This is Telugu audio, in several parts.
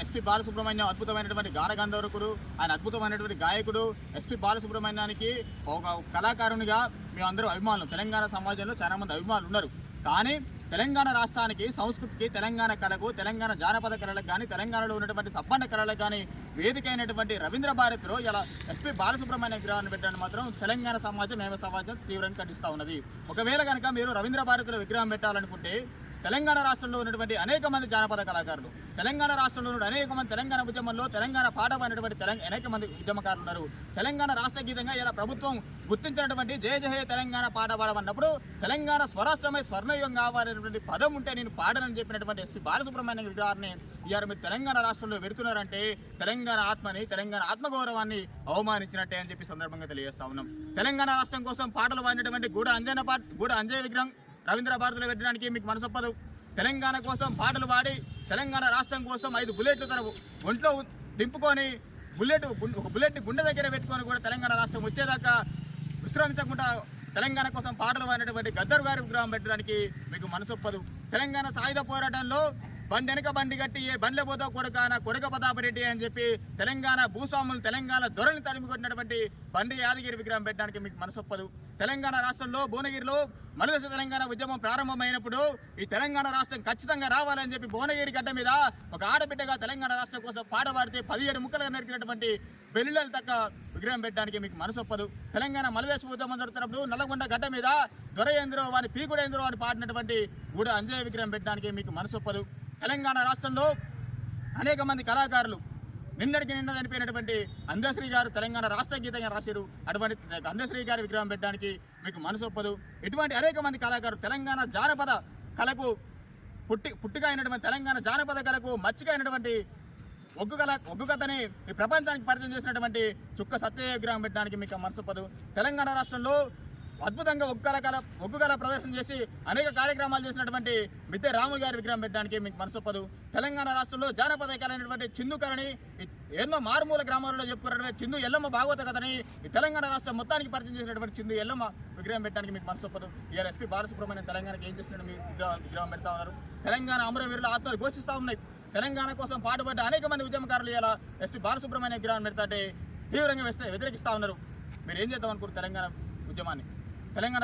ఎస్పి బాలసుబ్రహ్మణ్యం అద్భుతమైనటువంటి గాన గంధర్వకుడు, ఆయన అద్భుతమైనటువంటి గాయకుడు. ఎస్పి బాలసుబ్రహ్మణ్యానికి ఒక కళాకారునిగా మేమందరూ అభిమానులు, తెలంగాణ సమాజంలో చాలా మంది అభిమానులు ఉన్నారు. కానీ తెలంగాణ రాష్ట్రానికి, సంస్కృతికి, తెలంగాణ కళకు, తెలంగాణ జానపద కళలకు కానీ, తెలంగాణలో ఉన్నటువంటి సబ్బండ కళలకు కానీ వేదిక అయినటువంటి రవీంద్ర భారతిలో ఇలా ఎస్పి బాలసుబ్రహ్మణ్యం విగ్రహాన్ని పెట్టడానికి మాత్రం తెలంగాణ సమాజం, మేమ సమాజం తీవ్రంగా ఖండిస్తూ ఉన్నది. ఒకవేళ కనుక మీరు రవీంద్ర భారతిలో విగ్రహం పెట్టాలనుకుంటే తెలంగాణ రాష్ట్రంలో ఉన్నటువంటి అనేక మంది జానపద కళాకారులు, తెలంగాణ రాష్ట్రంలో ఉన్న అనేక మంది తెలంగాణ ఉద్యమంలో తెలంగాణ పాఠమైనటువంటి అనేక మంది ఉద్యమకారులు ఉన్నారు. తెలంగాణ రాష్ట్ర గీతంగా ఇలా ప్రభుత్వం గుర్తించినటువంటి జయ జయ తెలంగాణ పాట పాడమన్నప్పుడు తెలంగాణ స్వరాష్ట్రమై స్వర్ణయుగం కావాలనేటువంటి పదం ఉంటే నేను పాడనని చెప్పినటువంటి ఎస్పి బాలసుబ్రహ్మణ్యం విగ్రహాన్ని ఇవాళ మీరు తెలంగాణ రాష్ట్రంలో పెడుతున్నారంటే తెలంగాణ ఆత్మని, తెలంగాణ ఆత్మగౌరవాన్ని అవమానించినట్టే అని చెప్పి సందర్భంగా తెలియజేస్తా ఉన్నాం. తెలంగాణ రాష్ట్రం కోసం పాటలు పాడినటువంటి గూడ అంజయ్య విగ్రహం రవీంద్ర భారతిలో పెట్టడానికి మీకు మనసొప్పదు. తెలంగాణ కోసం పాటలు పాడి తెలంగాణ రాష్ట్రం కోసం 5 బుల్లెట్లు తన ఒంట్లో దింపుకొని ఒక బుల్లెట్ని గుండె దగ్గర పెట్టుకొని కూడా తెలంగాణ రాష్ట్రం వచ్చేదాకా విశ్రమించకుండా తెలంగాణ కోసం పాటలు పాడినటువంటి గద్దర్ గారి విగ్రహం పెట్టడానికి మీకు మనసొప్పదు. తెలంగాణ సాయుధ పోరాటంలో బండి వెనక బండి కట్టి ఏ బండ్ల పోతా కొడక ప్రతాపరెడ్డి అని చెప్పి తెలంగాణ భూస్వాములు, తెలంగాణ దొరని తరిమి కొట్టినటువంటి బండి యాదగిరి విగ్రహం పెట్టడానికి మీకు మనసొప్పదు. తెలంగాణ రాష్ట్రంలో భువనగిరిలో మలిదశ తెలంగాణ ఉద్యమం ప్రారంభమైనప్పుడు ఈ తెలంగాణ రాష్ట్రం ఖచ్చితంగా రావాలని చెప్పి భువనగిరి గడ్డ మీద ఒక ఆడబిడ్డగా తెలంగాణ రాష్ట్రం కోసం పాట పాడితే 17 ముక్కలుగా నరికినటువంటి పెళ్లిళ్ళ తక్క విగ్రహం పెట్టడానికి మీకు మనసొప్పదు. తెలంగాణ మలిదశ ఉద్యమం జరుగుతున్నప్పుడు నల్లగొండ గడ్డ మీద దొరయేంద్రో వాని పీకుడేంద్రో అని పాడినటువంటి గూడ అంజయ్య విగ్రహం పెట్టడానికి మీకు మనసొప్పదు. తెలంగాణ రాష్ట్రంలో అనేక మంది కళాకారులు నిన్నటికి నిన్న చనిపోయినటువంటి అందశ్రీ గారు తెలంగాణ రాష్ట్ర గీతంగా రాశారు. అటువంటి అందశ్రీ గారి విగ్రహం పెట్టడానికి మీకు మనసొప్పదు. ఇటువంటి అనేక మంది కళాకారులు తెలంగాణ జానపద కళకు పుట్టిగా అయినటువంటి తెలంగాణ జానపద కళకు మచ్చిగా అయినటువంటి ఒగ్గు కథని ఈ ప్రపంచానికి పరిచయం చేసినటువంటి చుక్క సత్యయ్య విగ్రహం పెట్టడానికి మీకు మనసొప్పదు. తెలంగాణ రాష్ట్రంలో అద్భుతంగా ఒగ్గు కళ ప్రదర్శన చేసి అనేక కార్యక్రమాలు చేసినటువంటి మిద్దె రాములు గారి విగ్రహం పెట్టడానికి మీకు మనసొప్పదు. తెలంగాణ రాష్ట్రంలో జానపద కళ అయినటువంటి చిందు కళని ఎన్నో మారుమూల గ్రామాలలో చెప్పుకున్నటువంటి చిందు ఎల్లమ్మ భాగవత కథని ఈ తెలంగాణ రాష్ట్రం మొత్తానికి పరిచయం చేసినటువంటి చిందు ఎల్లమ్మ విగ్రహం పెట్టడానికి మీకు మనసొప్పదు. ఇవాళ ఎస్పి బాలసుబ్రహ్మణ్యం తెలంగాణకి ఏం చేస్తున్నారు? మీ విగ్రహం పెడతా ఉన్నారు. తెలంగాణ అమరవీరుల ఆత్మలు ఘోషిస్తూ ఉన్నాయి. తెలంగాణ కోసం పాటుపడ్డ అనేక మంది ఉద్యమకారులు ఇలా ఎస్పి బాలసుబ్రహ్మణ్యం విగ్రహం పెడతాంటే తీవ్రంగా వ్యతిరేకిస్తూ ఉన్నారు. మీరు ఏం చేద్దాం అనుకుంటారు? తెలంగాణ ఉద్యమాన్ని, తెలంగాణ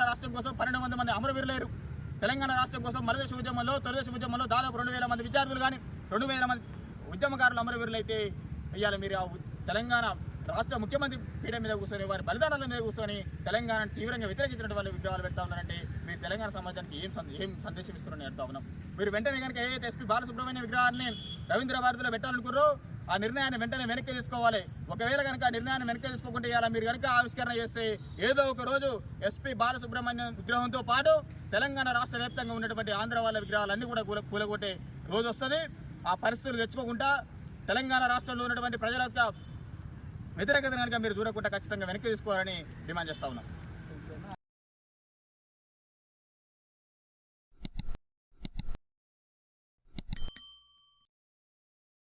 రాష్ట్రం కోసం 1200 మంది అమరవీరులు లేరు. తెలంగాణ రాష్ట్రం కోసం మలిదశ ఉద్యమంలో, తొలిదశ ఉద్యమంలో దాదాపు 2000 మంది విద్యార్థులు కానీ 2000 మంది ఉద్యమకారులు అమరవీరులు అయితే ఇవాళ మీరు తెలంగాణ రాష్ట్ర ముఖ్యమంత్రి పీఠం మీద కూర్చొని వారి బలిదానాల మీద కూర్చొని తెలంగాణను తీవ్రంగా వ్యతిరేకించిన వాళ్ళు విగ్రహాలు పెడతా ఉన్నారంటే మీరు తెలంగాణ సమాజానికి ఏం సందేశం ఇస్తున్నారని అడుగుతా ఉన్నాం. మీరు వెంటనే కనుక ఏదైతే ఎస్పి బాలసుబ్రహ్మణ్యం విగ్రహాన్ని రవీంద్ర భారతిలో పెట్టాలనుకున్నారో ఆ నిర్ణయాన్ని వెంటనే వెనక్కి తీసుకోవాలి. ఒకవేళ కనుక ఆ నిర్ణయాన్ని వెనక్కి తీసుకోకుంటే ఇవాళ మీరు కనుక ఆవిష్కరణ చేస్తే ఏదో ఒక రోజు ఎస్పి బాలసుబ్రహ్మణ్యం విగ్రహంతో పాటు తెలంగాణ రాష్ట్ర వ్యాప్తంగా ఉన్నటువంటి ఆంధ్ర వాళ్ళ విగ్రహాలన్నీ కూడా కూలగొట్టే రోజు వస్తుంది. ఆ పరిస్థితులు తెచ్చుకోకుండా తెలంగాణ రాష్ట్రంలో ఉన్నటువంటి ప్రజల యొక్క వ్యతిరేకత కనుక మీరు చూడకుండా ఖచ్చితంగా వెనక్కి తీసుకోవాలని డిమాండ్ చేస్తా ఉన్నాం.